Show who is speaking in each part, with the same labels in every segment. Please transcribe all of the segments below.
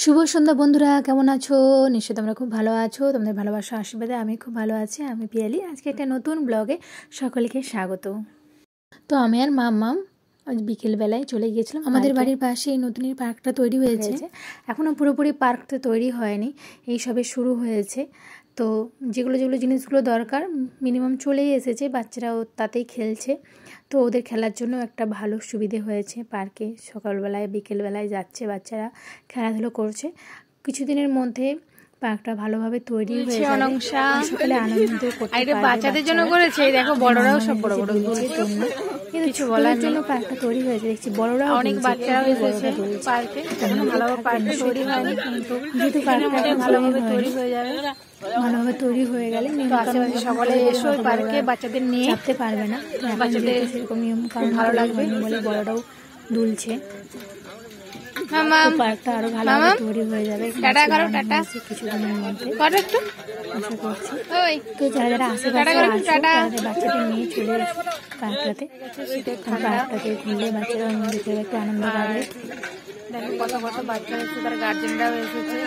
Speaker 1: শুভ সন্ধ্যা বন্ধুরা, কেমন আছো? নিশ্চয়ই তোমরা খুব ভালো আছো। তোমাদের ভালোবাসা আশীর্বাদে আমি খুব ভালো আছি। আমি পিয়ালি। আজকে একটা নতুন ব্লগে সকলকে স্বাগত। তো আমি আর মাম্মাম আজ বিকেলবেলায় চলে গিয়েছিলাম। আমাদের বাড়ির পাশে এই নতুনের পার্কটা তৈরি হয়েছে। এখনও পুরোপুরি পার্কটা তৈরি হয়নি, এই সবে শুরু হয়েছে। তো যেগুলো জিনিসগুলো দরকার মিনিমাম চলেই এসেছে, বাচ্চারাও তাতেই খেলছে। তো ওদের খেলার জন্য একটা ভালো সুবিধে হয়েছে পার্কে। সকালবেলায় বিকেলবেলায় যাচ্ছে, বাচ্চারা খেলাধুলো করছে। কিছুদিনের মধ্যে পার্কটা ভালোভাবে তৈরি হয়ে যাবে, সকালে আনন্দ করতে পারবে।
Speaker 2: বাচ্চাদের জন্য করেছে, দেখো বড়রাও সব বড় বড় জন্য
Speaker 1: কিছু বলার জন্য পার্কটা তৈরি হয়েছে। দেখছি বড়রা
Speaker 2: অনেক বাচ্চারাও এসেছে পার্কে। ভালোভাবে পার্কটা তৈরি হয়নি, কিন্তু
Speaker 1: যেহেতু পার্কটা
Speaker 2: ভালোভাবে তৈরি হয়ে যাবে,
Speaker 1: ভালোভাবে তৈরি হয়ে গেলে
Speaker 2: আশেপাশে সকলে এসো পার্কে, বাচ্চাদের নিয়ে
Speaker 1: চাপতে পারবে না। বাচ্চাদের সেরকম নিয়ম কারণ ভালো লাগবে বলে বড়রাও দুলছে। পার্কটা আরো ভালোভাবে তৈরি হয়ে যাবে কিছুদিনের মধ্যে, আশা করছি। তো যারা আশেপাশে বাচ্চাদের নিয়ে চলে আসে পার্কটাতে, পার্কটাতে ঘুরলে বাচ্চারা অন্যদিকে একটু আনন্দ পাবে।
Speaker 2: দেখো কত কত বাচ্চা এসেছে, তার গার্জেনরাও এসেছে।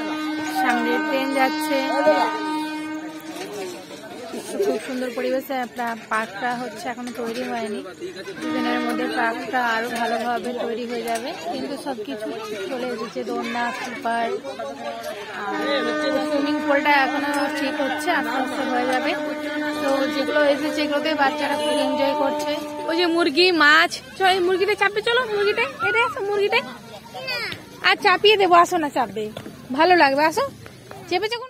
Speaker 2: সামনে ট্রেন যাচ্ছে, খুব সুন্দর পরিবেশে পার্কটা হচ্ছে, এখনো তৈরি হয়নি। দুদিনের মধ্যে পার্কটা আরো ভালোভাবে তৈরি হয়ে যাবে, কিন্তু সবকিছু চলে এসেছে। দোলনা, স্লিপার আর সুইমিং পুলটা এখনো ঠিক হচ্ছে, আস্তে আস্তে হয়ে যাবে। তো যেগুলো এসেছে এগুলোতে বাচ্চারা খুব এনজয় করছে। ওই যে মুরগি, মাছ, চলো এই মুরগিটা চাপবে, চলো মুরগিটাই, এটা আসো মুরগিটাই, আর চাপিয়ে দেবো, আসো না চাপবে, ভালো লাগবে, আসো। চেপেছে কোন,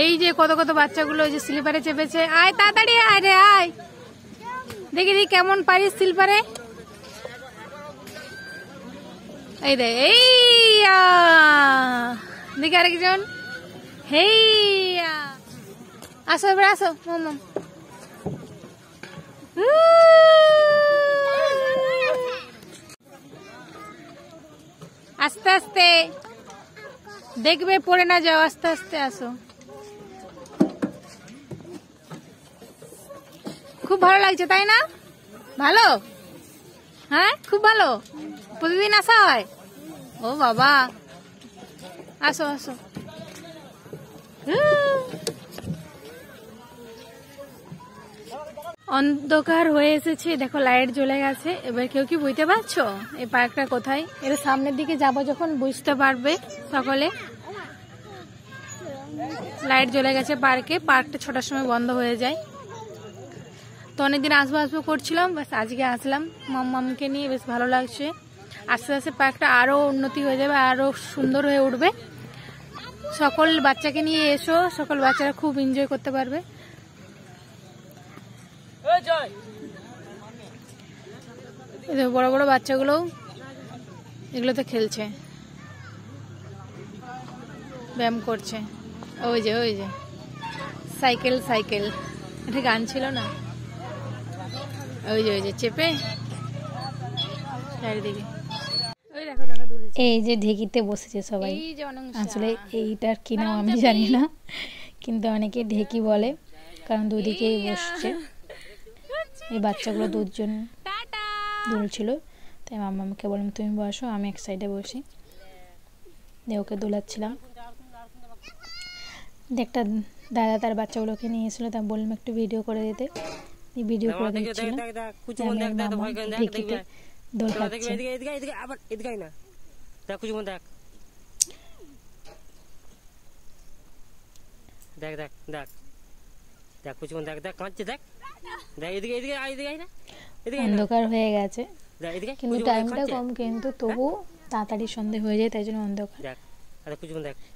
Speaker 2: এই যে কত কত বাচ্চাগুলো ওই যে স্লিপারে চেপেছে। আয় তাড়াতাড়ি আয় রে, আয় দেখি দেখি কেমন পারিস স্লিপারে। এই রে, এই দেখি আরেকজন, হেই আসো এবার, আসো মাম্মাম। আস্তে আস্তে দেখবে, পড়ে না যাও, আস্তে আস্তে আসো। খুব ভালো লাগছে তাই না? ভালো, হ্যাঁ খুব ভালো। প্রতিদিন আসা হয়? ও বাবা, আসো আসো। অন্ধকার হয়ে এসেছে, দেখো লাইট জ্বলে গেছে। এবার কেউ কি বুঝতে পারছো এই পার্কটা কোথায়? এর সামনের দিকে যাবো যখন বুঝতে পারবে সকলে। লাইট জ্বলে গেছে পার্কে। পার্কটা 6টার সময় বন্ধ হয়ে যায়। তো অনেকদিন আসবো আসবো করছিলাম, বাস আজকে আসলাম মাম্মামকে নিয়ে, বেশ ভালো লাগছে। আস্তে আস্তে পার্কটা আরো উন্নতি হয়ে যাবে, আরো সুন্দর হয়ে উঠবে। সকল বাচ্চাকে নিয়ে এসো, সকল বাচ্চারা খুব এনজয় করতে পারবে। বড় বড় বাচ্চাগুলো এগুলোতে খেলছে, ব্যায়াম করছে। ওই যে ওই যে সাইকেল, সাইকেল, এটা গান ছিল না? ওই যে চেপে চারিদিকে।
Speaker 1: এই যে ঢেকিতে বসেছে সবাই। আসলে এইটার কি নাম আমি জানি না, কিন্তু অনেকে ঢেকি বলে, কারণ দুদিকেই বসছে। এই বাচ্চাগুলো দুজন দুলছিল, তাই মাম্মাকে বললাম তুমি বসো, আমি এক সাইডে বসি। ওকে দোলাচ্ছিলাম। একটা দাদা তার বাচ্চাগুলোকে নিয়ে এসেছিল, তা বললাম একটু ভিডিও করে দিতে। ভিডিও করে দিচ্ছিলাম। ঢেকিতে দোল খাচ্ছে। অন্ধকার হয়ে গেছে, কিন্তু টাইমটা কম, কিন্তু তবু তাড়াতাড়ি সন্ধে হয়ে যায়, তাই জন্য অন্ধকার।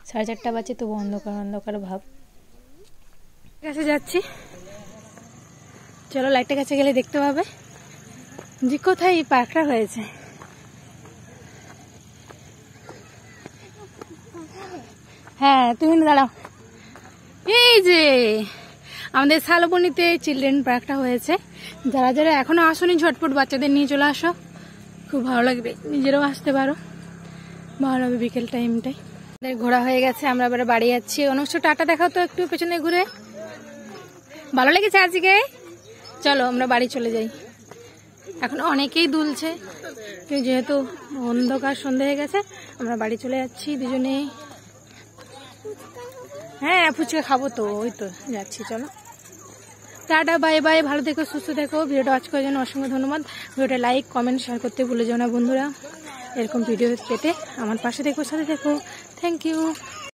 Speaker 1: 4:30 বাজে, তবু অন্ধকার অন্ধকার ভাব।
Speaker 2: কাছে যাচ্ছি, চলো লাইটের কাছে গেলে দেখতে পাবে যে কোথায় এই পার্কটা হয়েছে। হ্যাঁ তুমি দাঁড়াও। এই যে আমাদের শালবনীতে চিলড্রেন পার্কটা হয়েছে। যারা যারা এখনো আসোনি, ঝটপট বাচ্চাদের নিয়ে চলে আসো, খুব ভালো লাগবে। নিজেরাও আসতে পারো, ভালো হবে বিকেল টাইমটাই। ঘোরা হয়ে গেছে, আমরা এবারে বাড়ি যাচ্ছি। অনুষ্ঠ টাটা দেখাও তো একটু পেছনে ঘুরে। ভালো লেগেছে আজকে? চলো আমরা বাড়ি চলে যাই। এখন অনেকেই দুলছে, যেহেতু অন্ধকার সন্ধে হয়ে গেছে আমরা বাড়ি চলে যাচ্ছি দুজনেই। হ্যাঁ ফুচকা খাবো তো, ওই তো যাচ্ছি, চলো টাটা বাই বাই, ভালো থেকো সুস্থ থেকো। ভিডিওটা ওয়াচ করার জন্য অসংখ্য ধন্যবাদ। ভিডিওটা লাইক কমেন্ট শেয়ার করতে ভুলে যাও না বন্ধুরা। এরকম ভিডিও পেতে আমার পাশে থেকো, সাথে থেকো। Thank you.